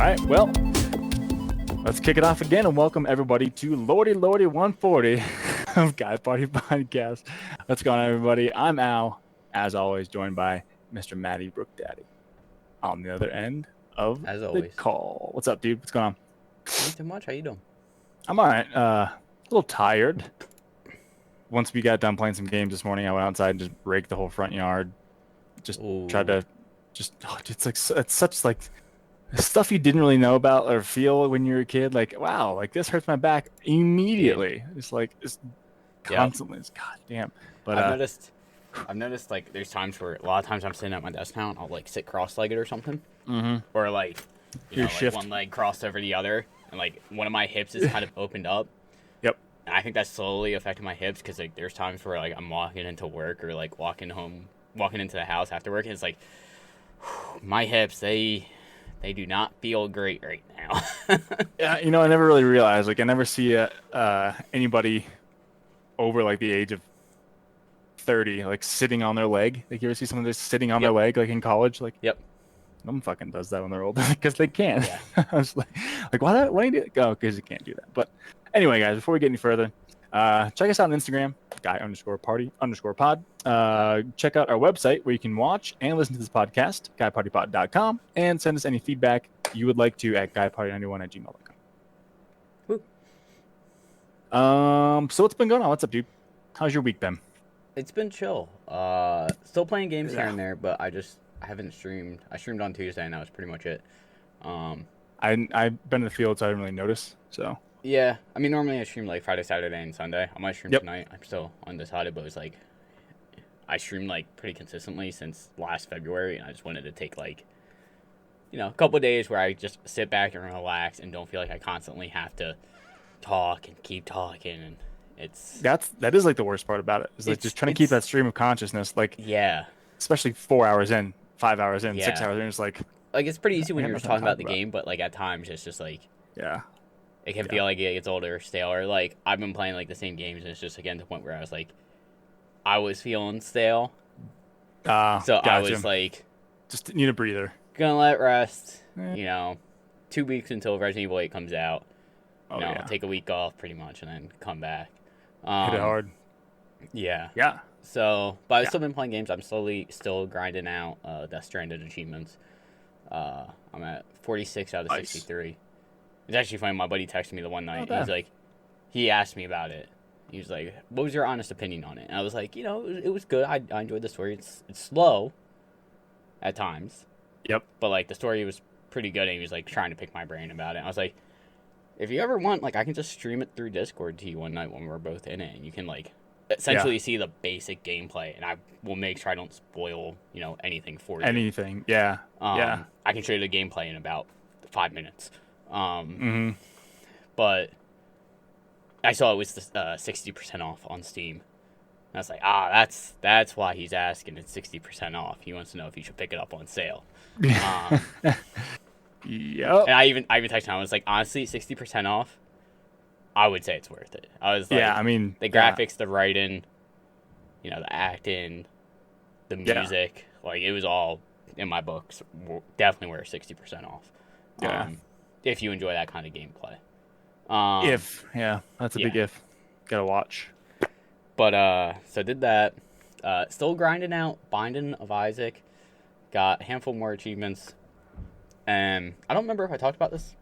right, well, let's kick it off again and welcome everybody to Lordy 140 of Guy Party Podcast. What's going on, everybody? I'm Al, as always, joined by Mr. Matty Brook Daddy on the other end of As the always. call. What's up, dude? What's going on? Not too much. How you doing? I'm all right. A little tired. Once we got done playing some games this morning, I went outside and just raked the whole front yard. Just tried to, it's like it's such like stuff you didn't really know about or feel when you were a kid. Like, wow, like this hurts my back immediately. It's like it's constantly. It's goddamn. But I've noticed like there's times where a lot of times I'm sitting at my desk now and I'll like sit cross-legged or something, or like like one leg crossed over the other, and like one of my hips is kind of opened up. Yep. And I think that's slowly affecting my hips because like there's times where like I'm walking into work or like walking into the house after work, and it's like my hips they do not feel great right now. Yeah, I never really realized. Like, I never see anybody over like the age of 30 like sitting on their leg. Like, you ever see someone just sitting on their leg like in college? Like, Yep. No one fucking does that when they're older because they can. Yeah. I was like, why do you do it? Oh, because you can't do that. But anyway, guys, before we get any further, check us out on Instagram, guy_party_pod. Check out our website where you can watch and listen to this podcast, guypartypod.com, and send us any feedback you would like to at guyparty91@gmail.com. So what's been going on? What's up, dude? How's your week been? It's been chill. Still playing games here and there, but I haven't streamed. I streamed on Tuesday, and that was pretty much it. I've been in the field, so I didn't really notice. So yeah, I mean, normally I stream like Friday, Saturday, and Sunday. I might stream tonight. I'm still undecided, but it was like I streamed like pretty consistently since last February, and I just wanted to take like a couple of days where I just sit back and relax and don't feel like I constantly have to talk and keep talking. And that is like the worst part about it. Is like just trying to keep that stream of consciousness. Like, yeah, especially 4 hours in, 5 hours in, 6 hours in. It's like it's pretty easy when you're just talking about the game, but like at times it's just like it can feel like it gets older, stale, or like I've been playing like the same games, and it's just again to the point where I was like, I was feeling stale, so gotcha. I was like, just need a breather. Gonna let it rest. 2 weeks until Resident Evil 8 comes out. Take a week off pretty much, and then come back. Hit it hard. Yeah. Yeah. So, but I've still been playing games. I'm still grinding out Death Stranded achievements. I'm at 46 out of 63. It's actually funny. My buddy texted me the one night. He asked me about it. He was like, "What was your honest opinion on it?" And I was like, it was good. I enjoyed the story. It's slow at times. Yep. But like the story was pretty good, and he was like trying to pick my brain about it. And I was like, if you ever want, like, I can just stream it through Discord to you one night when we're both in it, and you can like essentially see the basic gameplay, and I will make sure I don't spoil anything for you. Anything, yeah. I can show you the gameplay in about 5 minutes. But I saw it was 60% off on Steam. And I was like, that's why he's asking. It's 60% off. He wants to know if he should pick it up on sale. Yep. And I even texted him. I was like, honestly, 60% off. I would say it's worth it. I was like, I mean, the graphics, the writing, the acting, the music, like it was all in my books. Definitely worth 60% off. Yeah. If you enjoy that kind of gameplay. That's a big if. Gotta watch. But so did that. Still grinding out Binding of Isaac. Got a handful more achievements. And I don't remember if I talked about this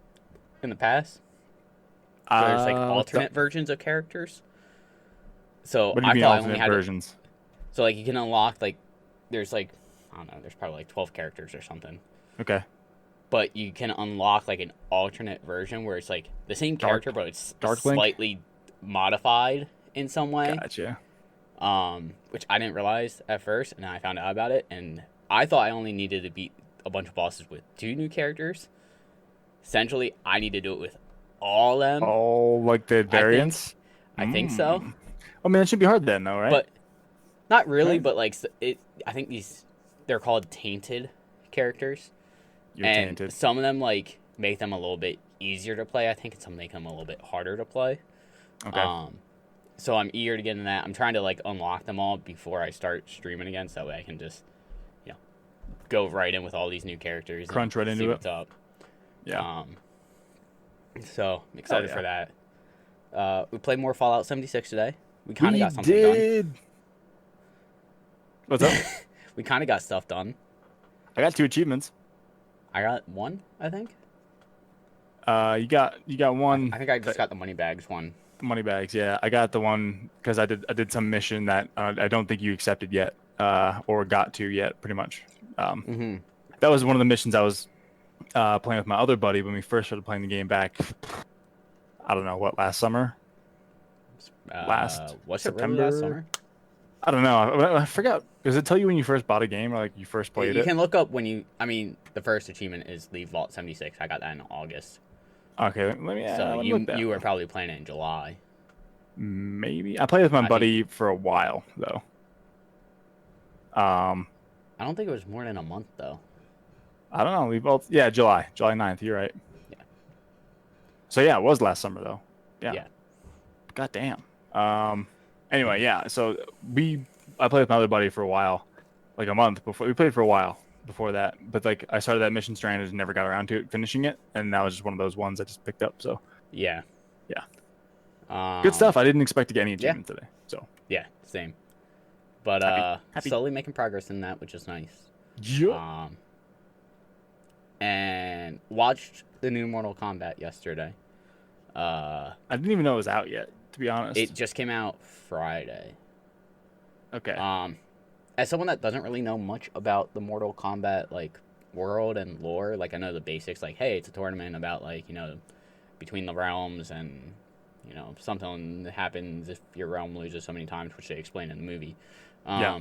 in the past. There's like alternate versions of characters. So what do you mean alternate versions? So like you can unlock like there's like I don't know, there's probably like 12 characters or something. Okay. But you can unlock like an alternate version where it's like the same character but it's slightly modified in some way. Gotcha. Which I didn't realize at first, and then I found out about it, and I thought I only needed to beat a bunch of bosses with 2 new characters. Essentially, I need to do it with all of them. All like the variants? I think so. I mean, it should be hard then, though, right? But not really. Right? But like, I think they're called tainted characters. Tainted. Some of them like make them a little bit easier to play. I think, and some make them a little bit harder to play. Okay. So I'm eager to get into that. I'm trying to like unlock them all before I start streaming again, so that way I can just go right in with all these new characters. Crunch right into it. What's up. Yeah. So I'm excited for that. We played more Fallout 76 today. We kind of got something done. What's up? We kind of got stuff done. I got 2 achievements. I got 1, I think. You got one. I think I just got the money bags one. The money bags, yeah. I got the one because I did some mission that I don't think you accepted yet, or got to yet, pretty much. That was one of the missions I was playing with my other buddy when we first started playing the game back. I don't know what, last summer. Was September? it really last summer? I don't know. I forgot. Does it tell you when you first bought a game or like you first played it? You can look up when you. I mean, the first achievement is Leave Vault 76. I got that in August. Okay, let me. So you were probably playing it in July. Maybe I played with my buddy for a while though. I don't think it was more than a month though. I don't know. We both. Yeah, July 9th. You're right. Yeah. So yeah, it was last summer though. Yeah. God damn. Anyway, yeah. So I played with my other buddy for a while, like a month before. We played for a while before that, but like I started that mission stranded and never got around to finishing it, and that was just one of those ones I just picked up. So yeah. Good stuff. I didn't expect to get any achievement today. So yeah, same. But happy. Slowly making progress in that, which is nice. Yeah. And watched the new Mortal Kombat yesterday. I didn't even know it was out yet, to be honest. It just came out Friday. Okay. As someone that doesn't really know much about the Mortal Kombat like world and lore, like I know the basics, like hey, it's a tournament about like between the realms and something that happens if your realm loses so many times, which they explain in the movie. Yeah.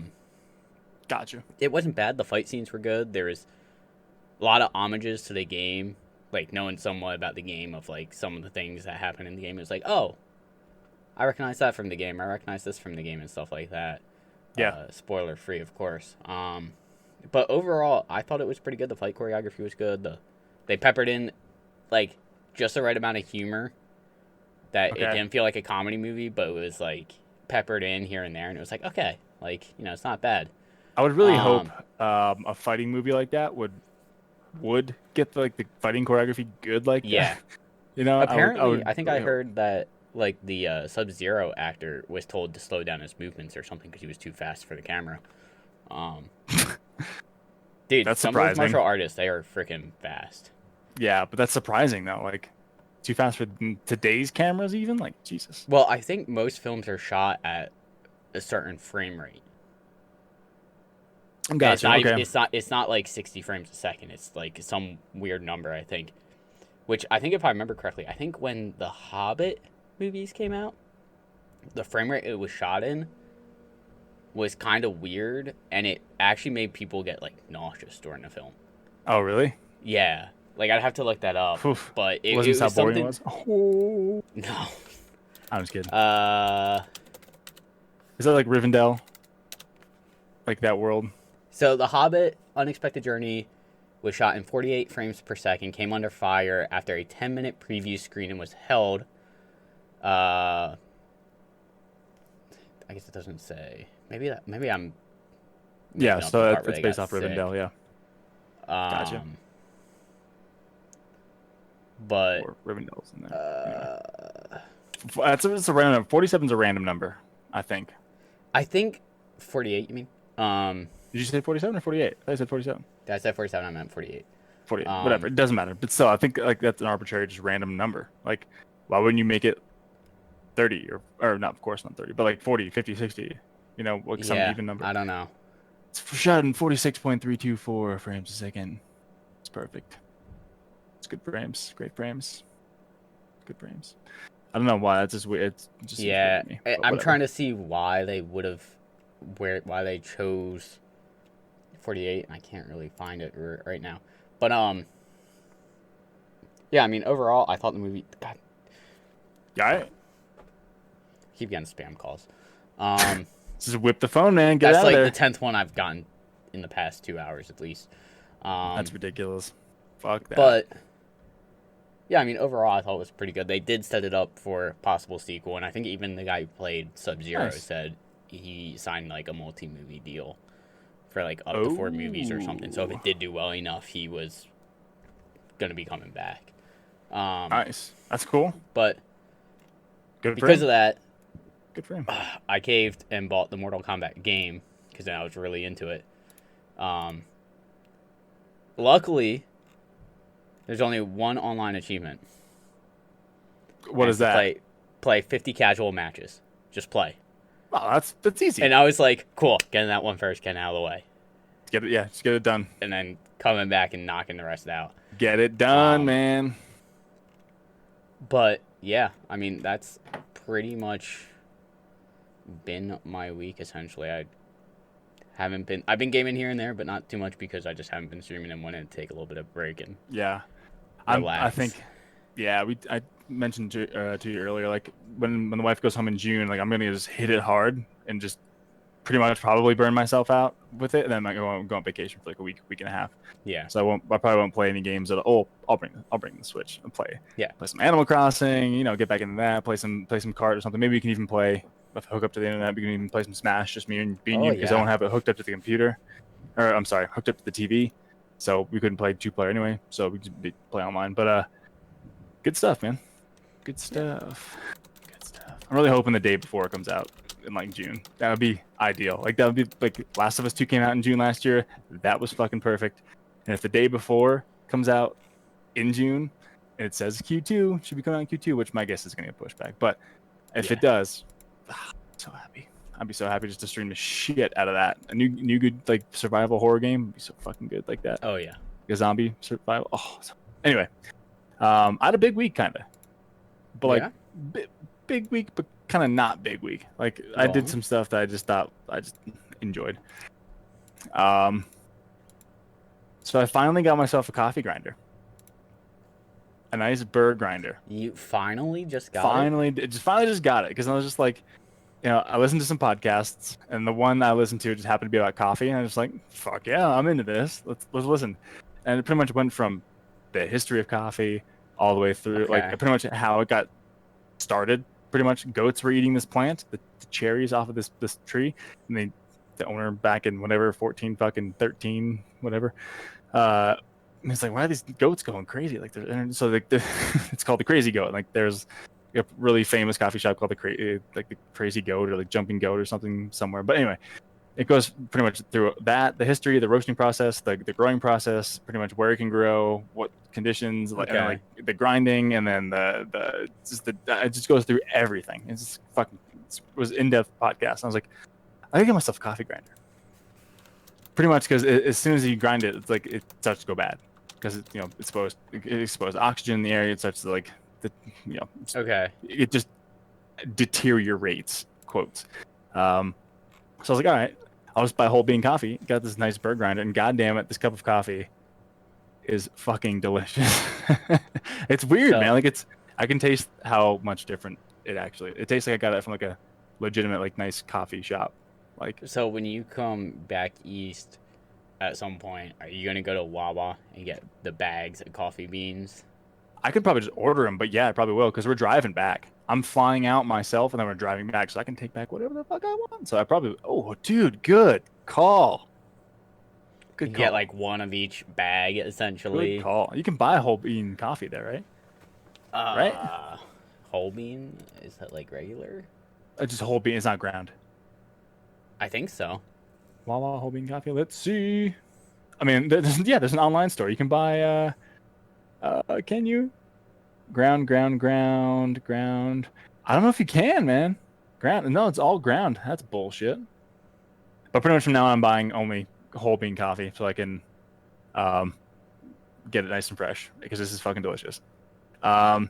Gotcha. It wasn't bad. The fight scenes were good. There was a lot of homages to the game, like knowing somewhat about the game of like some of the things that happen in the game. It was like, oh, I recognize that from the game. I recognize this from the game and stuff like that. Yeah. Spoiler free, of course. But overall, I thought it was pretty good. The fight choreography was good. They peppered in like just the right amount of humor that it didn't feel like a comedy movie, but it was like peppered in here and there, and it was like, okay, like it's not bad. I would really hope a fighting movie like that would get the fighting choreography good like that. Apparently, I think I heard that like the Sub-Zero actor was told to slow down his movements or something because he was too fast for the camera. Dude, that's some surprising. of those martial artists, they are freaking fast. Yeah, but that's surprising though. Like, too fast for today's cameras, even like Jesus. Well, I think most films are shot at a certain frame rate. Gotcha. It's not like 60 frames a second. It's like some weird number, I think. Which I think, if I remember correctly, I think when the Hobbit movies came out, the frame rate it was shot in was kind of weird, and it actually made people get like nauseous during the film. Oh, really? Yeah. Like I'd have to look that up. Oof. But it was how boring something... it was. Oh. No. I'm just kidding. Is that like Rivendell? Like that world? So The Hobbit: Unexpected Journey was shot in 48 frames per second, came under fire after a 10-minute preview screening was held. I guess it doesn't say. Maybe I'm. Yeah, so it's based off Rivendell, yeah. Gotcha. But or Rivendell's in there. It's a random. 47's a random number, I think. I think 48. You mean? Did you say 47 or 48? I said 47. Did I say 47? I meant 48. 48. Whatever. It doesn't matter. But still, I think like that's an arbitrary, just random number. Like, why wouldn't you make it 30 or not? Of course not 30, but like 40, 50, 60. Like some even number. I don't know. It's shot in 46.324 frames a second. It's perfect. It's good frames. Great frames. Good frames. I don't know why. That's just weird. It's just weird to me, I'm trying to see why they chose 48, and I can't really find it right now. But yeah, I mean overall, I thought the movie. God. Yeah. Keep getting spam calls. Just whip the phone, man. Get out of there. That's like the 10th one I've gotten in the past 2 hours at least. That's ridiculous. Fuck that. But yeah, I mean overall, I thought it was pretty good. They did set it up for a possible sequel, and I think even the guy who played Sub-Zero said he signed like a multi-movie deal for like up to 4 movies or something. So if it did do well enough, he was gonna be coming back. Nice. That's cool. But good because of that, good for him. I caved and bought the Mortal Kombat game because then I was really into it. Luckily, there's only one online achievement. What is that? Play 50 casual matches. Just play. Oh, that's easy. And I was like, cool, getting that one first, getting out of the way. Just get it done. And then coming back and knocking the rest out. Get it done, man. But yeah, I mean, that's pretty much been my week essentially. I've been gaming here and there, but not too much because I just haven't been streaming and wanted to take a little bit of break and relax. I think I mentioned to you earlier, like when the wife goes home in June, like I'm gonna just hit it hard and just pretty much probably burn myself out with it, and then I go on vacation for like a week and a half. Yeah. So I probably won't play any games at all. I'll bring the Switch and play. Yeah. Play some Animal Crossing, get back into that. Play some card or something. Maybe we can even play with hook up to the internet. We can even play some Smash, just me and you, because I won't have it hooked up to the computer, or I'm sorry, hooked up to the TV. So we couldn't play 2-player anyway. So we could play online. But good stuff, man. Good stuff. I'm really hoping the day before it comes out in like June. That would be ideal. Like that would be like Last of Us 2 came out in June last year. That was fucking perfect. And if the day before comes out in June and it says Q2, should be coming out in Q2, which my guess is going to get pushed back. But if it does, so happy. I'd be so happy just to stream the shit out of that. A new good like survival horror game would be so fucking good like that. Oh yeah. A zombie survival. Anyway, I had a big week kind of, but like big week, but kind of not big week. Like I did some stuff that I just thought I just enjoyed. So I finally got myself a coffee grinder, a nice burr grinder. You finally just got it? Finally just got it because I was just like, I listened to some podcasts, and the one I listened to just happened to be about coffee, and I was like, fuck yeah, I'm into this. Let's listen. And it pretty much went from the history of coffee all the way through, like pretty much how it got started. Pretty much goats were eating this plant, the cherries off of this tree, and the owner back in whatever 13 whatever, it's like, why are these goats going crazy? Like so it's called the Crazy Goat. Like there's a really famous coffee shop called the Crazy Goat or like Jumping Goat or something somewhere. But anyway, it goes pretty much through that, the history, the roasting process, the growing process, pretty much where it can grow, what conditions, and like the grinding, and then it just goes through everything. It's just it was in-depth podcast. I was like, I gotta get myself a coffee grinder. Pretty much because as soon as you grind it, it's like it starts to go bad because it exposed oxygen in the area. It starts to like it just deteriorates, quotes. So I was like, all right, I'll just buy whole bean coffee. Got this nice burr grinder, and goddamn it, this cup of coffee is fucking delicious. It's weird, man. Like I can taste how much different it tastes like I got it from like a legitimate, like nice coffee shop. Like, so when you come back east at some point, are you gonna go to Wawa and get the bags of coffee beans? I could probably just order them, but yeah, I probably will because we're driving back. I'm flying out myself, and then we're driving back, so I can take back whatever the fuck I want. So I probably, dude, good call. Good call. Get like one of each bag, essentially. Good call. You can buy whole bean coffee there, right? Right? Whole bean? Is that like regular? Just whole bean. It's not ground. I think so. Wawa whole bean coffee. Let's see. I mean, there's an online store. You can buy. Can you? Ground. I don't know if you can, man. Ground. No, it's all ground. That's bullshit. But pretty much from now on, I'm buying only whole bean coffee so I can get it nice and fresh because this is fucking delicious. I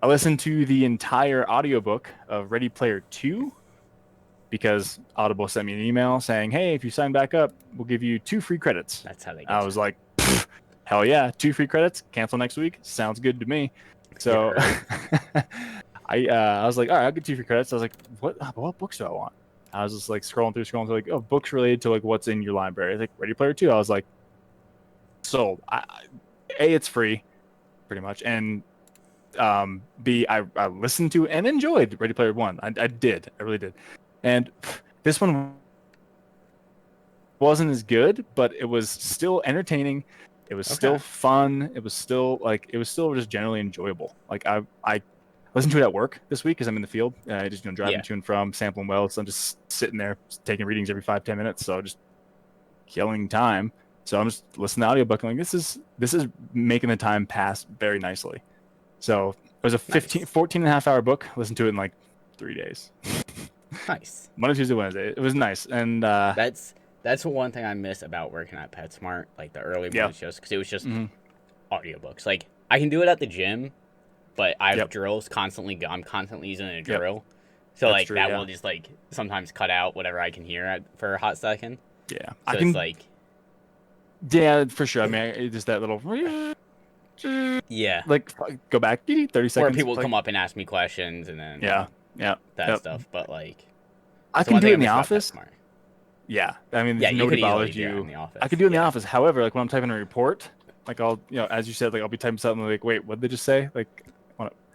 listened to the entire audiobook of Ready Player 2 because Audible sent me an email saying, hey, if you sign back up, we'll give you 2 free credits. That's how they get I was like, hell yeah, 2 free credits, cancel next week. Sounds good to me. So I was like, all right, I'll get 2 free credits. I was like, what books do I want? I was just like scrolling through like, books related to like what's in your library. Like Ready Player 2. I was like, sold. It's free, pretty much, and B, I listened to and enjoyed Ready Player 1. I really did. And this one wasn't as good, but it was still entertaining. It was still fun. It was still just generally enjoyable. Like I listened to it at work this week because I'm in the field. I just driving to and from, sampling wells. So I'm just sitting there taking readings every 5-10 minutes. So just killing time. So I'm just listening to the audiobook and like this is making the time pass very nicely. So it was a 14 and a half hour book. Listened to it in like 3 days. Nice. Monday, Tuesday, Wednesday. It was nice. And that's one thing I miss about working at PetSmart, like the early ones, just because it was just audiobooks. Like I can do it at the gym, but I have drills constantly. I'm constantly using a drill, so that's like true, that will just like sometimes cut out whatever I can hear for a hot second. Yeah, so I can. It's like, yeah, for sure. I mean, just that little. Yeah. Like go back 30 seconds. Or people come up and ask me questions, and then that stuff. But like, I can do it in the office. Yeah, I mean, nobody bothers you. In the office. I can do it in the office. However, like when I'm typing a report, like I'll, as you said, like I'll be typing something like, wait, what did they just say? Like,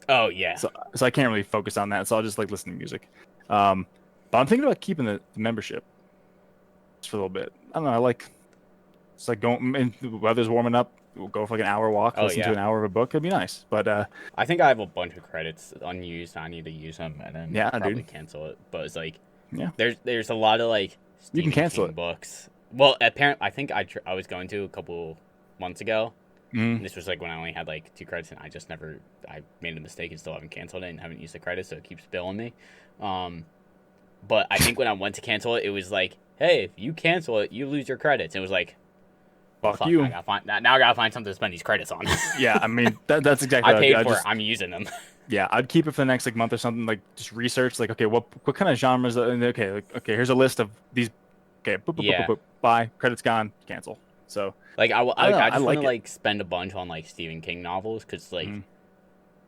oh yeah. So I can't really focus on that. So I'll just like listen to music. But I'm thinking about keeping the membership just for a little bit. I don't know. It's like going. And the weather's warming up. We'll go for like an hour walk, listen to an hour of a book. It'd be nice. But I think I have a bunch of credits unused. I need to use them and then probably cancel it. But it's like, there's a lot of like you can cancel King books. Well, apparently, I think I was going to a couple months ago. This was like when I only had like 2 credits, and I made a mistake and still haven't canceled it and haven't used the credits, so it keeps billing me. But I think when I went to cancel it, it was like, hey, if you cancel it, you lose your credits. And it was like, fuck you. Now I gotta find something to spend these credits on. Yeah, I mean that's exactly. I paid for it. I'm using them. Yeah, I'd keep it for the next like month or something. Like just research. Like, okay, what kind of genres? Okay, here's a list of these. Okay, buy, credits gone, cancel. So like I just want to like spend a bunch on like Stephen King novels because like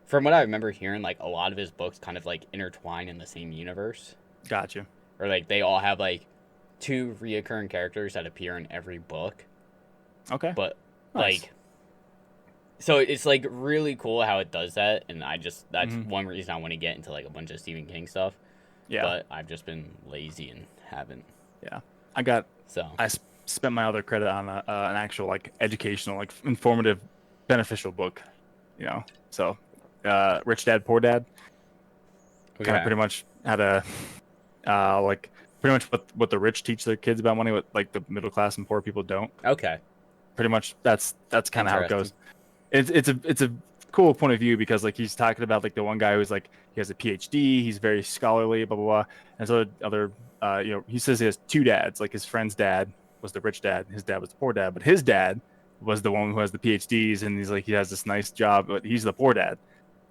from what I remember hearing, like a lot of his books kind of like intertwine in the same universe. Gotcha. Or like they all have like 2 reoccurring characters that appear in every book. Okay. But like, so it's like really cool how it does that, and that's one reason I want to get into like a bunch of Stephen King stuff. Yeah. But I've just been lazy and haven't. Yeah. I spent my other credit on an actual like educational, like informative, beneficial book. So Rich Dad Poor Dad. Kind of pretty much had a like pretty much what the rich teach their kids about money, what like the middle class and poor people don't. Okay. Pretty much that's kind of how it goes. It's a cool point of view because like he's talking about like the one guy who's like he has a PhD, he's very scholarly, blah blah blah, and so other he says he has 2 dads. Like his friend's dad was the rich dad, his dad was the poor dad, but his dad was the one who has the PhDs, and he's like he has this nice job, but he's the poor dad.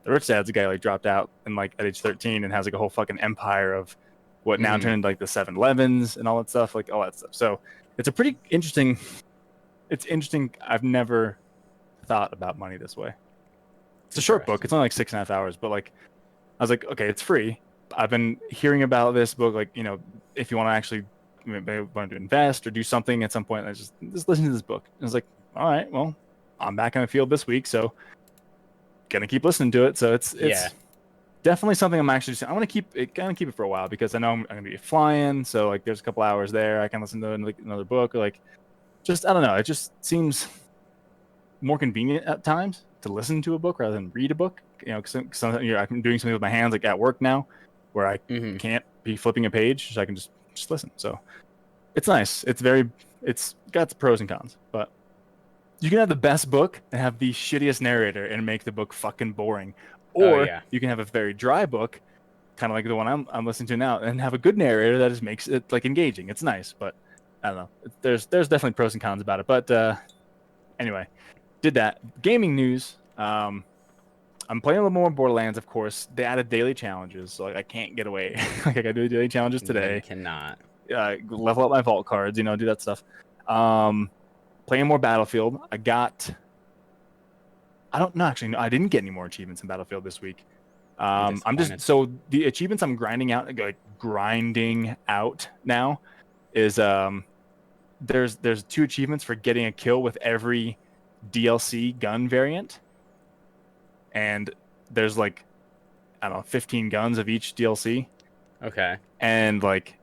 The rich dad's the guy who like dropped out and like at age 13 and has like a whole fucking empire of what now turned into like the 7-Elevens and all that stuff, like all that stuff. So it's a pretty interesting. It's interesting. I've never thought about money this way. It's a short book. It's only like 6.5 hours, but like, I was like, okay, it's free. I've been hearing about this book. Like, if you want to actually want to invest or do something at some point, I just listen to this book. And I was like, all right, well, I'm back in the field this week, so gonna keep listening to it. So it's definitely something I'm actually. I want to keep it for a while because I know I'm gonna be flying. So like, there's a couple hours there. I can listen to another book or like. Just I don't know. It just seems more convenient at times to listen to a book rather than read a book. Because I'm doing something with my hands like at work now, where I can't be flipping a page, so I can just listen. So it's nice. It's got the pros and cons, but you can have the best book and have the shittiest narrator and make the book fucking boring, or you can have a very dry book, kind of like the one I'm listening to now, and have a good narrator that just makes it like engaging. It's nice, but. I don't know. There's definitely pros and cons about it, but anyway, did that. Gaming news. I'm playing a little more Borderlands, of course. They added daily challenges, so like, I can't get away. Like I gotta do the daily challenges today. You cannot. Level up my vault cards, do that stuff. Playing more Battlefield. I don't know, actually. No, I didn't get any more achievements in Battlefield this week. I'm just so the achievements I'm grinding out now is there's 2 achievements for getting a kill with every DLC gun variant, and there's like I don't know 15 guns of each DLC. Okay. And like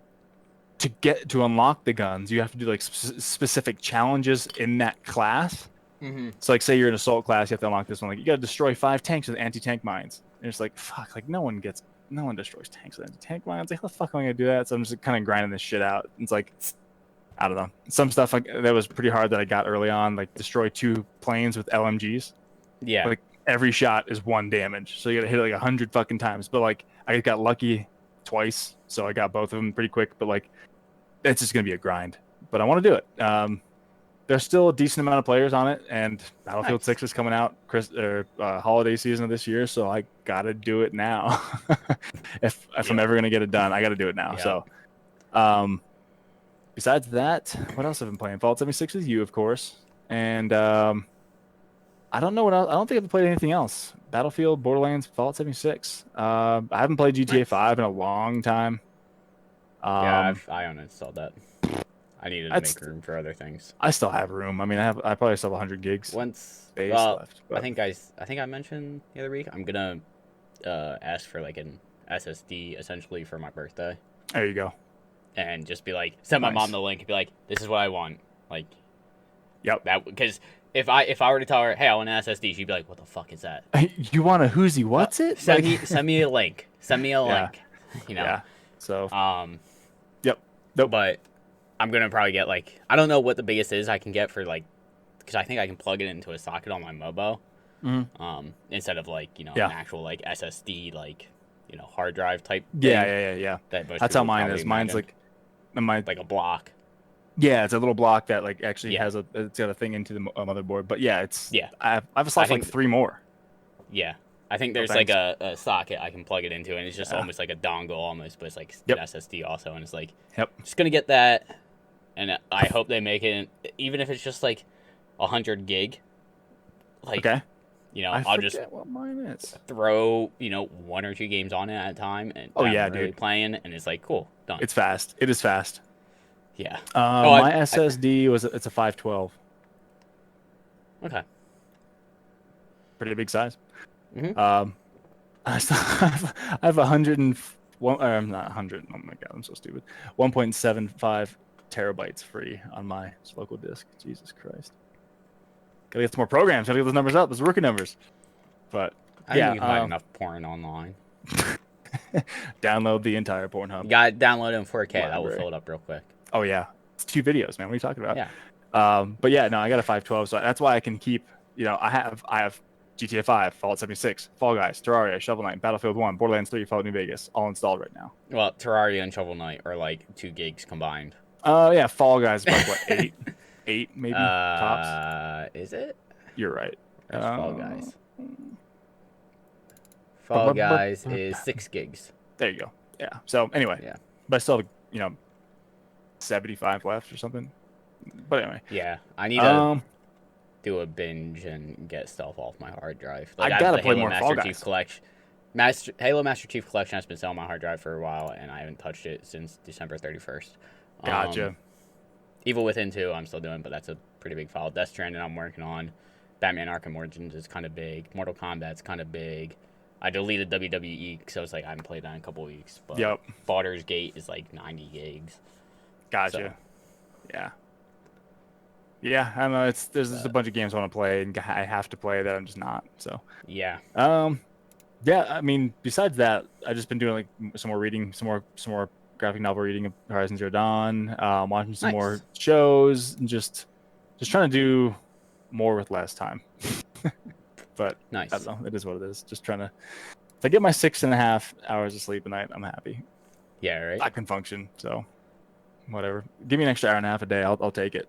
to unlock the guns, you have to do like specific challenges in that class, Mm-hmm. So like, say you're in assault class, you have to unlock this one. Like, you got to destroy 5 tanks with anti-tank mines. And it's like, fuck, like no one destroys tanks with anti-tank mines. Like, how the fuck am I gonna do that? So I'm just kind of grinding this shit out. It's like, I don't know. Some stuff like that was pretty hard that I got early on, like destroy 2 planes with LMGs. Yeah. Like every shot is 1 damage, so you gotta hit it like 100 fucking times. But like I got lucky twice, so I got both of them pretty quick. But like it's just gonna be a grind. But I want to do it. There's still a decent amount of players on it, and Battlefield 6 is coming out holiday season of this year, so I gotta do it now. if I'm ever gonna get it done, I gotta do it now. So, besides that, what else have I been playing? Fallout 76 with you, of course, and I don't know what else. I don't think I've played anything else. Battlefield, Borderlands, Fallout 76. I haven't played GTA 5 in a long time. I uninstalled that. I needed to make room for other things. I still have room. I mean, I probably still have 100 gigs space left. But... I think I mentioned the other week I'm gonna ask for like an SSD essentially for my birthday. There you go. And just be like, send my mom the link and be like, this is what I want. Like, that because if I were to tell her, hey, I want an SSD, she'd be like, what the fuck is that? You want a who's what's it? Send me a link. Send me a link. You know. Yeah. So. Yep. Nope. But I'm gonna probably get like, I don't know what the biggest is I can get for like, because I think I can plug it into a socket on my Mobo. Mm-hmm. Instead of like an actual like SSD like hard drive type thing. Yeah. That's how mine is. Mine's like a block. Yeah, it's a little block that like actually it's got a thing into the motherboard. But yeah, I have a slot for like 3 more. Yeah, I think there's like a socket I can plug it into, and it's just almost like a dongle almost, but it's like an SSD also, and it's like just gonna get that, and I hope they make it, even if it's just like 100 gig. Like, I'll just what mine is. Throw 1 or 2 games on it at a time, and really playing, and it's like cool, done. It's fast. It is fast. Yeah. My SSD it's a 512. Okay. Pretty big size. Mm-hmm. I have 101. I'm not 100. Oh my god, I'm so stupid. 1.75 terabytes free on my local disk. Jesus Christ. Gotta get some more programs. Gotta get those numbers up. Those rookie numbers. But I think you can find enough porn online. Download the entire Pornhub. You got to download it in 4K. That will fill it up real quick. Oh yeah, it's 2 videos, man. What are you talking about? Yeah. But yeah, no, I got a 512, so that's why I can keep. I have GTA 5, Fallout 76, Fall Guys, Terraria, Shovel Knight, Battlefield 1, Borderlands 3, Fallout New Vegas, all installed right now. Well, Terraria and Shovel Knight are like 2 gigs combined. Yeah, Fall Guys is about what, 8 maybe tops. Is it? You're right. Fall Guys. Fall Guys is 6 gigs. There you go. Yeah. So anyway, but I still have 75 left or something. But anyway. Yeah, I need to do a binge and get stuff off my hard drive. Like, I gotta play more Fall Guys. Halo Master Chief Collection has been sitting on my hard drive for a while, and I haven't touched it since December 31st. Gotcha. Evil Within 2 I'm still doing, but that's a pretty big file. Death Stranding I'm working on. Batman Arkham Origins is kind of big. Mortal Kombat's kind of big. I deleted WWE because I was like, I haven't played that in a couple weeks. But Baldur's Gate is like 90 gigs. Gotcha. So. Yeah. Yeah, I don't know. There's just a bunch of games I want to play, and I have to play that I'm just not. So. Yeah. Yeah. I mean, besides that, I've just been doing like some more reading, some more graphic novel reading of Horizon Zero Dawn. Watching some more shows, and just trying to do more with less time. But nice. I don't know. It is what it is. Just trying to. If I get my 6.5 hours of sleep a night, I'm happy. Yeah. Right. I can function. So. Whatever. Give me an extra hour and a half a day. I'll take it.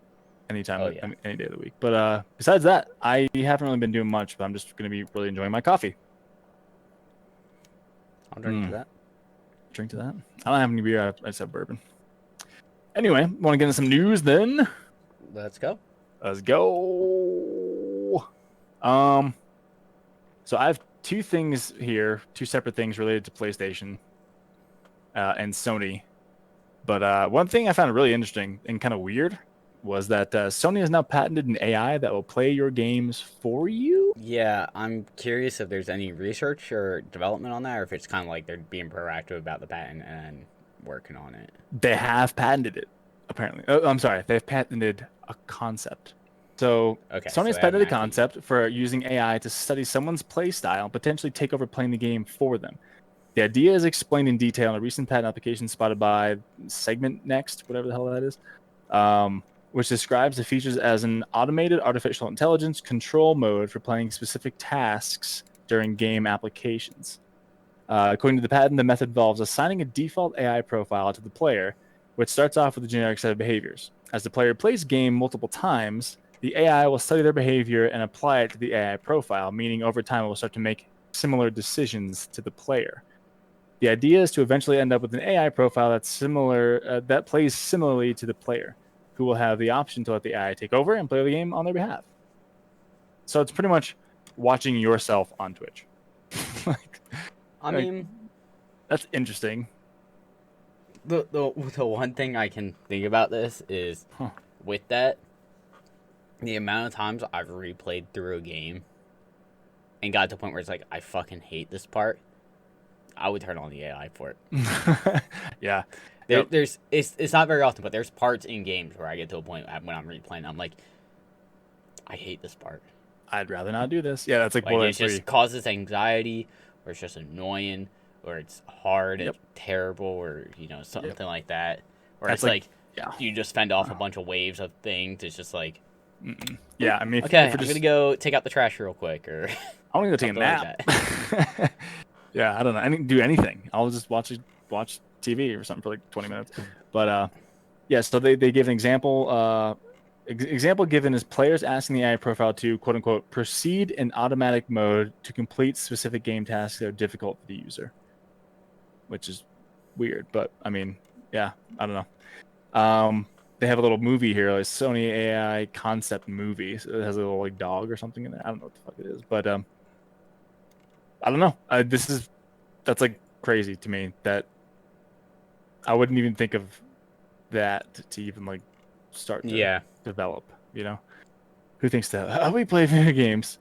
Anytime, any day of the week. But besides that, I haven't really been doing much. But I'm just gonna be really enjoying my coffee. I'll drink to that. Drink to that. I don't have any beer. I just have bourbon. Anyway, want to get into some news then? Let's go. Let's go. So I have 2 things here, 2 separate things related to PlayStation and Sony. But one thing I found really interesting and kind of weird was that Sony has now patented an AI that will play your games for you. Yeah, I'm curious if there's any research or development on that, or if it's kind of like they're being proactive about the patent and working on it. They have patented it, apparently. I'm sorry, they've patented a concept. So Okay, Sony so has they patented the haven't actually- concept for using AI to study someone's play style and potentially take over playing the game for them. The idea is explained in detail in a recent patent application spotted by Segment Next, whatever the hell that is, which describes the features as an automated artificial intelligence control mode for playing specific tasks during game applications. According to the patent, the method involves assigning a default AI profile to the player, which starts off with a generic set of behaviors. As the player plays game multiple times, the AI will study their behavior and apply it to the AI profile, meaning over time it will start to make similar decisions to the player. The idea is to eventually end up with an AI profile that's similar, that plays similarly to the player, who will have the option to let the AI take over and play the game on their behalf. So it's pretty much watching yourself on Twitch. I mean, that's interesting. The one thing I can think about this is with that, the amount of times I've replayed through a game and got to the point where it's like I fucking hate this part. I would turn on the AI for it. Yeah. There's it's not very often, but there's parts in games where I get to a point when I'm replaying, I'm like, I hate this part. I'd rather not do this. Yeah, that's like it just causes anxiety, or it's just annoying, or it's hard and terrible, or something like that. Or that's it's like you just fend off a bunch of waves of things. It's just like, yeah. I mean, okay, I'm gonna go take out the trash real quick, or I want to go take a nap. Yeah, I don't know. I didn't do anything. I'll just watch TV or something for like 20 minutes. But yeah, so they give an example. Example given is players asking the AI profile to quote unquote proceed in automatic mode to complete specific game tasks that are difficult for the user, which is weird. But I mean, yeah, I don't know. They have a little movie here, like Sony AI concept movie. So it has a little like dog or something in there. I don't know what the fuck it is, but I don't know. That's like crazy to me that I wouldn't even think of that to even like start to develop. Who thinks that? How do we play video games